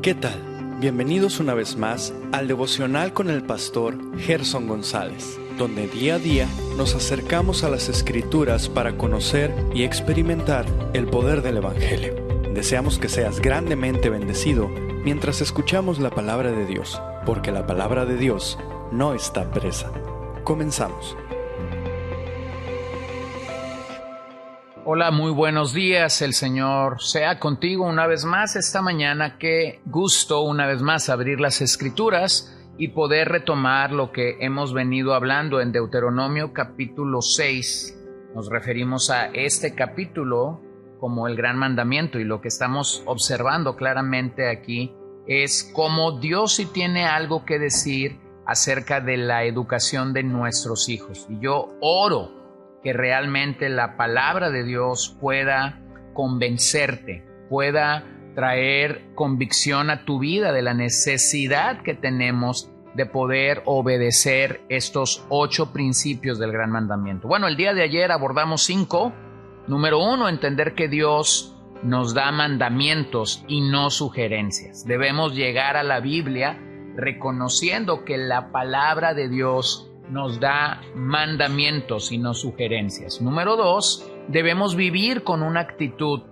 ¿Qué tal? Bienvenidos una vez más al devocional con el pastor Gerson González, donde día a día nos acercamos a las Escrituras para conocer y experimentar el poder del Evangelio. Deseamos que seas grandemente bendecido mientras escuchamos la palabra de Dios, porque la palabra de Dios no está presa. Comenzamos. Hola, muy buenos días. El Señor sea contigo una vez más esta mañana. Qué gusto una vez más abrir las Escrituras y poder retomar lo que hemos venido hablando en Deuteronomio capítulo 6. Nos referimos a este capítulo como el gran mandamiento, y lo que estamos observando claramente aquí es cómo Dios sí tiene algo que decir acerca de la educación de nuestros hijos. Y yo oro que realmente la palabra de Dios pueda convencerte, pueda traer convicción a tu vida de la necesidad que tenemos de poder obedecer estos 8 principios del gran mandamiento. Bueno, el día de ayer abordamos 5. Número 1, entender que Dios nos da mandamientos y no sugerencias. Debemos llegar a la Biblia reconociendo que la palabra de Dios nos da mandamientos y no sugerencias. Número 2, debemos vivir con una actitud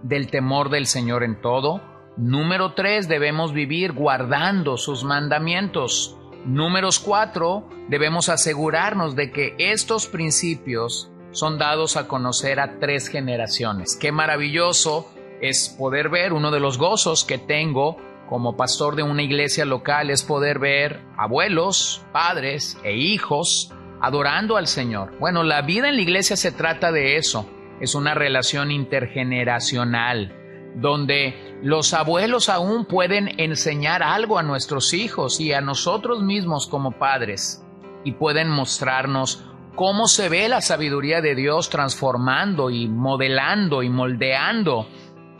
del temor del Señor en todo. Número 3, debemos vivir guardando sus mandamientos. Número 4, debemos asegurarnos de que estos principios son dados a conocer a 3 generaciones. Qué maravilloso es poder ver. Uno de los gozos que tengo como pastor de una iglesia local es poder ver abuelos, padres e hijos adorando al Señor. Bueno, la vida en la iglesia se trata de eso. Es una relación intergeneracional donde los abuelos aún pueden enseñar algo a nuestros hijos y a nosotros mismos como padres, y pueden mostrarnos cómo se ve la sabiduría de Dios transformando y modelando y moldeando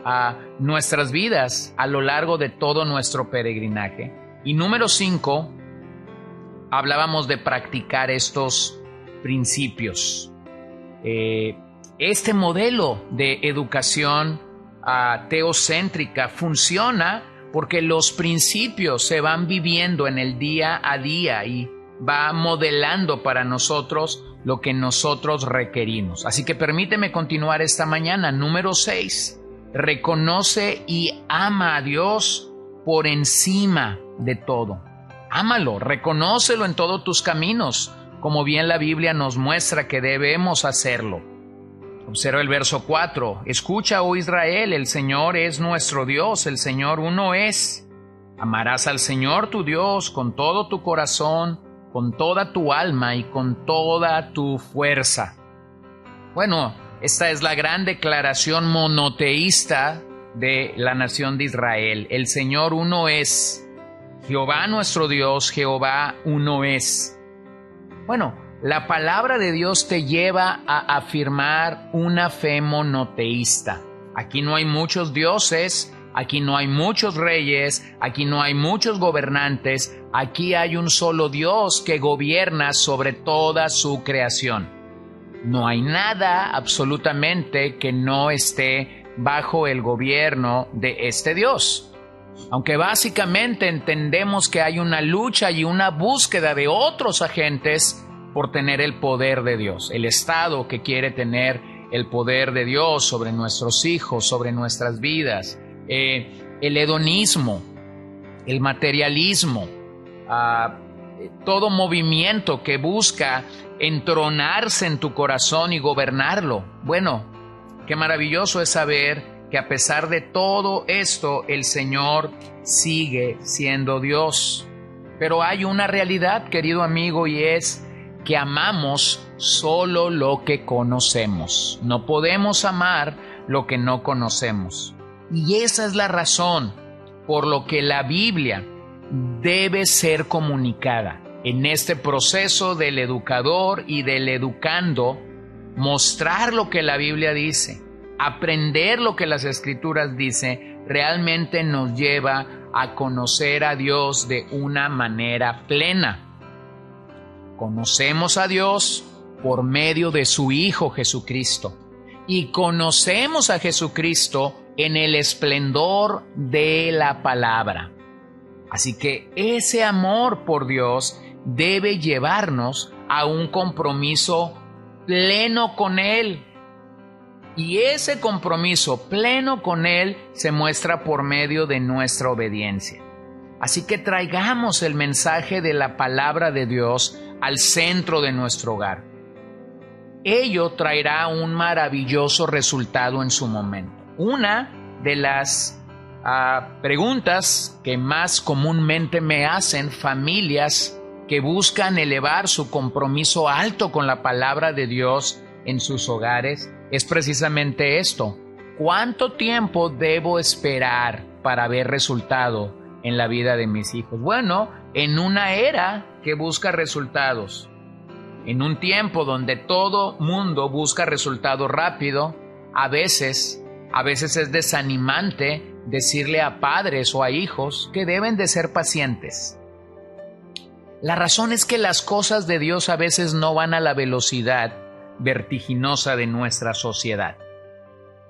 a nuestras vidas a lo largo de todo nuestro peregrinaje. Y número 5, hablábamos de practicar estos principios. Este modelo de educación teocéntrica funciona porque los principios se van viviendo en el día a día y va modelando para nosotros lo que nosotros requerimos. Así que permíteme continuar esta mañana. Número 6. Reconoce y ama a Dios por encima de todo. Ámalo, reconócelo en todos tus caminos, como bien la Biblia nos muestra que debemos hacerlo. Observa el verso 4. Escucha, oh Israel, el Señor es nuestro Dios, el Señor uno es. Amarás al Señor tu Dios con todo tu corazón, con toda tu alma y con toda tu fuerza. Bueno, esta es la gran declaración monoteísta de la nación de Israel. El Señor uno es. Jehová nuestro Dios, Jehová uno es. Bueno, la palabra de Dios te lleva a afirmar una fe monoteísta. Aquí no hay muchos dioses, aquí no hay muchos reyes, aquí no hay muchos gobernantes, aquí hay un solo Dios que gobierna sobre toda su creación. No hay nada absolutamente que no esté bajo el gobierno de este Dios. Aunque básicamente entendemos que hay una lucha y una búsqueda de otros agentes por tener el poder de Dios. El Estado que quiere tener el poder de Dios sobre nuestros hijos, sobre nuestras vidas. El hedonismo, el materialismo, todo movimiento que busca entronarse en tu corazón y gobernarlo. Bueno, qué maravilloso es saber que a pesar de todo esto, el Señor sigue siendo Dios. Pero hay una realidad, querido amigo, y es que amamos solo lo que conocemos. No podemos amar lo que no conocemos. Y esa es la razón por lo que la Biblia debe ser comunicada. En este proceso del educador y del educando, mostrar lo que la Biblia dice, aprender lo que las Escrituras dicen, realmente nos lleva a conocer a Dios de una manera plena. Conocemos a Dios por medio de su Hijo Jesucristo, y conocemos a Jesucristo en el esplendor de la palabra. Así que ese amor por Dios debe llevarnos a un compromiso pleno con Él. Y ese compromiso pleno con Él se muestra por medio de nuestra obediencia. Así que traigamos el mensaje de la palabra de Dios al centro de nuestro hogar. Ello traerá un maravilloso resultado en su momento. Una de las preguntas que más comúnmente me hacen familias que buscan elevar su compromiso alto con la palabra de Dios en sus hogares es precisamente esto: ¿cuánto tiempo debo esperar para ver resultado en la vida de mis hijos? Bueno, en una era que busca resultados, en un tiempo donde todo mundo busca resultado rápido, a veces es desanimante decirle a padres o a hijos que deben de ser pacientes. La razón es que las cosas de Dios a veces no van a la velocidad vertiginosa de nuestra sociedad.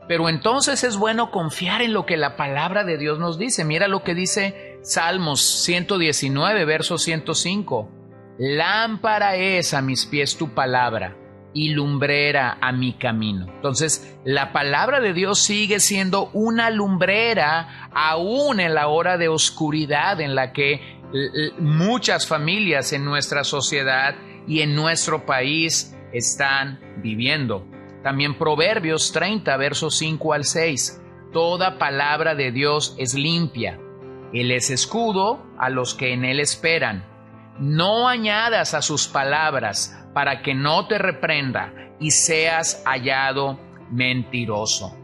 Pero entonces es bueno confiar en lo que la palabra de Dios nos dice. Mira lo que dice Salmos 119, verso 105. Lámpara es a mis pies tu palabra y lumbrera a mi camino. Entonces, la palabra de Dios sigue siendo una lumbrera aún en la hora de oscuridad en la que muchas familias en nuestra sociedad y en nuestro país están viviendo. También Proverbios 30, versos 5 al 6. Toda palabra de Dios es limpia. Él es escudo a los que en él esperan. No añadas a sus palabras para que no te reprenda y seas hallado mentiroso.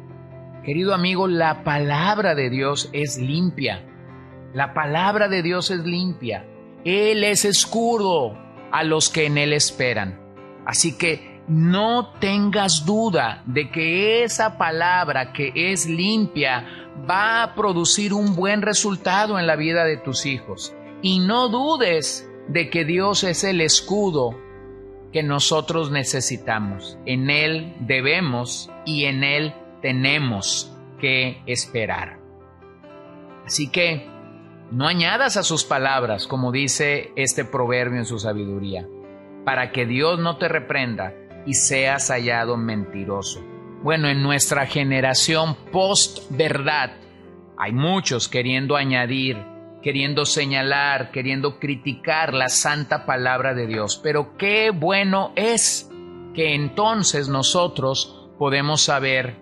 Querido amigo, la palabra de Dios es limpia. La palabra de Dios es limpia. Él es escudo a los que en él esperan. Así que no tengas duda de que esa palabra que es limpia va a producir un buen resultado en la vida de tus hijos. Y no dudes de que Dios es el escudo que nosotros necesitamos. En Él debemos y en Él tenemos que esperar. Así que no añadas a sus palabras, como dice este proverbio en su sabiduría, para que Dios no te reprenda y seas hallado mentiroso. Bueno, en nuestra generación post-verdad hay muchos queriendo añadir, queriendo señalar, queriendo criticar la santa palabra de Dios. Pero qué bueno es que entonces nosotros podemos saber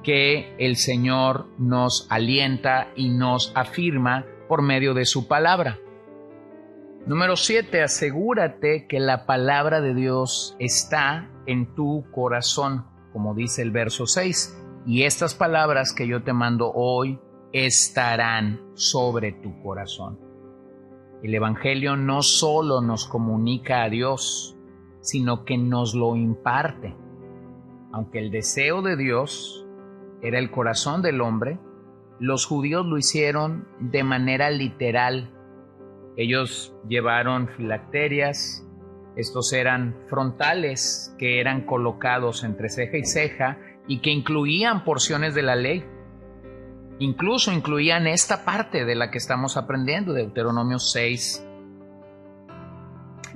que el Señor nos alienta y nos afirma por medio de su palabra. Número 7, asegúrate que la palabra de Dios está en tu corazón, como dice el verso 6. Y estas palabras que yo te mando hoy estarán sobre tu corazón. El Evangelio no solo nos comunica a Dios, sino que nos lo imparte. Aunque el deseo de Dios era el corazón del hombre, los judíos lo hicieron de manera literal. Ellos llevaron filacterias, estos eran frontales que eran colocados entre ceja y ceja y que incluían porciones de la ley. Incluso incluían esta parte de la que estamos aprendiendo, Deuteronomio 6.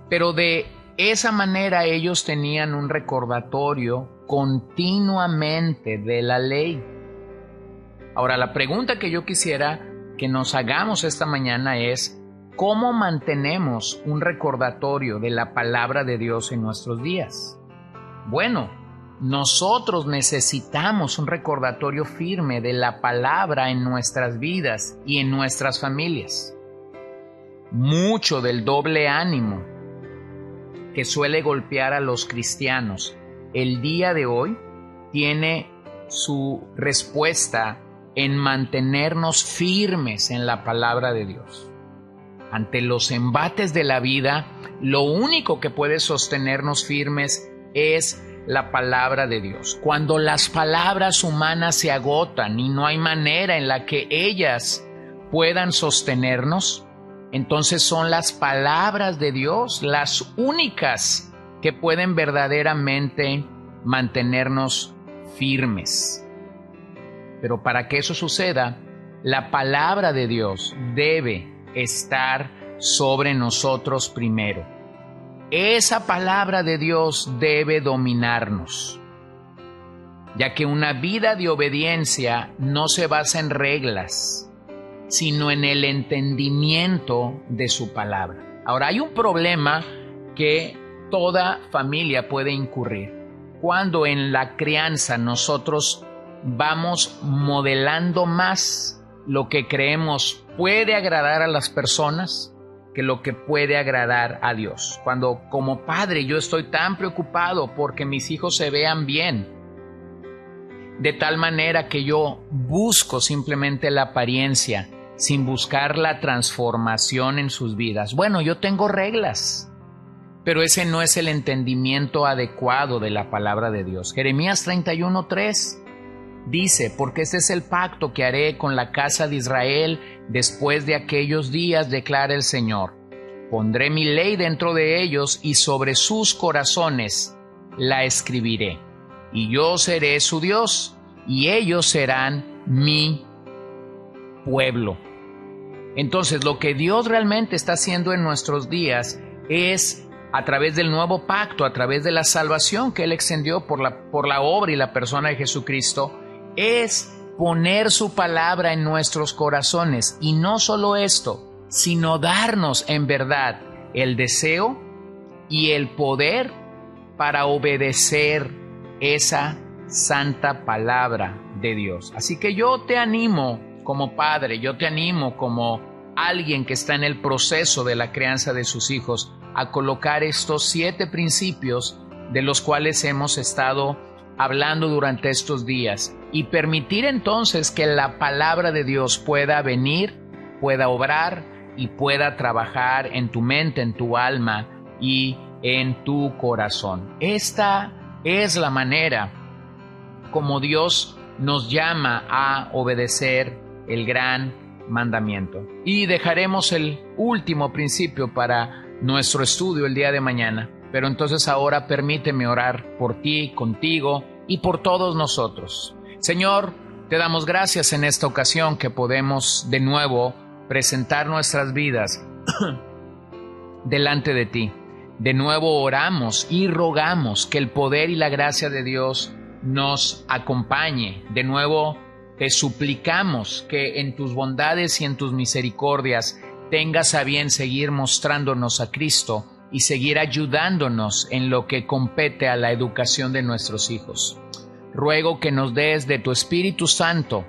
Pero de esa manera ellos tenían un recordatorio continuamente de la ley. Ahora, la pregunta que yo quisiera que nos hagamos esta mañana es: ¿cómo mantenemos un recordatorio de la palabra de Dios en nuestros días? Bueno, nosotros necesitamos un recordatorio firme de la palabra en nuestras vidas y en nuestras familias. Mucho del doble ánimo que suele golpear a los cristianos el día de hoy tiene su respuesta en mantenernos firmes en la palabra de Dios. Ante los embates de la vida, lo único que puede sostenernos firmes es la palabra de Dios. Cuando las palabras humanas se agotan y no hay manera en la que ellas puedan sostenernos, entonces son las palabras de Dios las únicas que pueden verdaderamente mantenernos firmes. Pero para que eso suceda, la palabra de Dios debe estar sobre nosotros primero. Esa palabra de Dios debe dominarnos, ya que una vida de obediencia no se basa en reglas, sino en el entendimiento de su palabra. Ahora, hay un problema que toda familia puede incurrir. Cuando en la crianza nosotros vamos modelando más lo que creemos puede agradar a las personas que lo que puede agradar a Dios. Cuando como padre yo estoy tan preocupado porque mis hijos se vean bien, de tal manera que yo busco simplemente la apariencia sin buscar la transformación en sus vidas. Bueno, yo tengo reglas, pero ese no es el entendimiento adecuado de la palabra de Dios. Jeremías 31:3 dice: porque este es el pacto que haré con la casa de Israel después de aquellos días, declara el Señor. Pondré mi ley dentro de ellos y sobre sus corazones la escribiré. Y yo seré su Dios y ellos serán mi pueblo. Entonces, lo que Dios realmente está haciendo en nuestros días es, a través del nuevo pacto, a través de la salvación que Él extendió por la obra y la persona de Jesucristo, es poner su palabra en nuestros corazones. Y no solo esto, sino darnos en verdad el deseo y el poder para obedecer esa santa palabra de Dios. Así que yo te animo como padre, yo te animo como alguien que está en el proceso de la crianza de sus hijos, a colocar estos 7 principios de los cuales hemos estado hablando durante estos días y permitir entonces que la palabra de Dios pueda venir, pueda obrar y pueda trabajar en tu mente, en tu alma y en tu corazón. Esta es la manera como Dios nos llama a obedecer el gran mandamiento. Y dejaremos el último principio para nuestro estudio el día de mañana. Pero entonces ahora permíteme orar por ti, contigo y por todos nosotros. Señor, te damos gracias en esta ocasión que podemos de nuevo presentar nuestras vidas delante de ti. De nuevo oramos y rogamos que el poder y la gracia de Dios nos acompañe. De nuevo te suplicamos que en tus bondades y en tus misericordias tengas a bien seguir mostrándonos a Cristo y seguir ayudándonos en lo que compete a la educación de nuestros hijos. Ruego que nos des de tu Espíritu Santo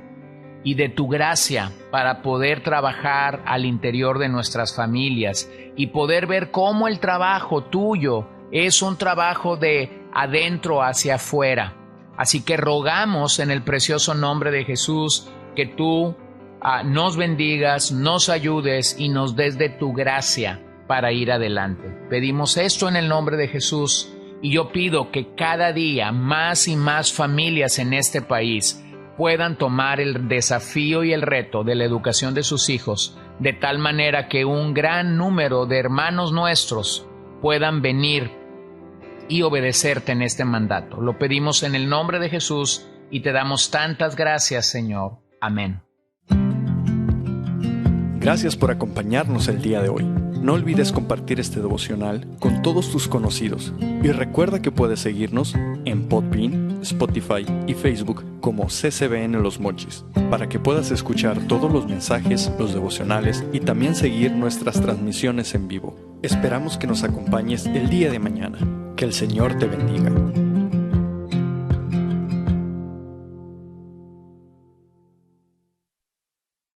y de tu gracia para poder trabajar al interior de nuestras familias y poder ver cómo el trabajo tuyo es un trabajo de adentro hacia afuera. Así que rogamos en el precioso nombre de Jesús que tú nos bendigas, nos ayudes y nos des de tu gracia para ir adelante. Pedimos esto en el nombre de Jesús y yo pido que cada día más y más familias en este país puedan tomar el desafío y el reto de la educación de sus hijos, de tal manera que un gran número de hermanos nuestros puedan venir y obedecerte en este mandato. Lo pedimos en el nombre de Jesús y te damos tantas gracias, Señor. Amén. Gracias por acompañarnos el día de hoy. No olvides compartir este devocional con todos tus conocidos y recuerda que puedes seguirnos en Podbean, Spotify y Facebook como CCBN Los Mochis para que puedas escuchar todos los mensajes, los devocionales y también seguir nuestras transmisiones en vivo. Esperamos que nos acompañes el día de mañana. Que el Señor te bendiga.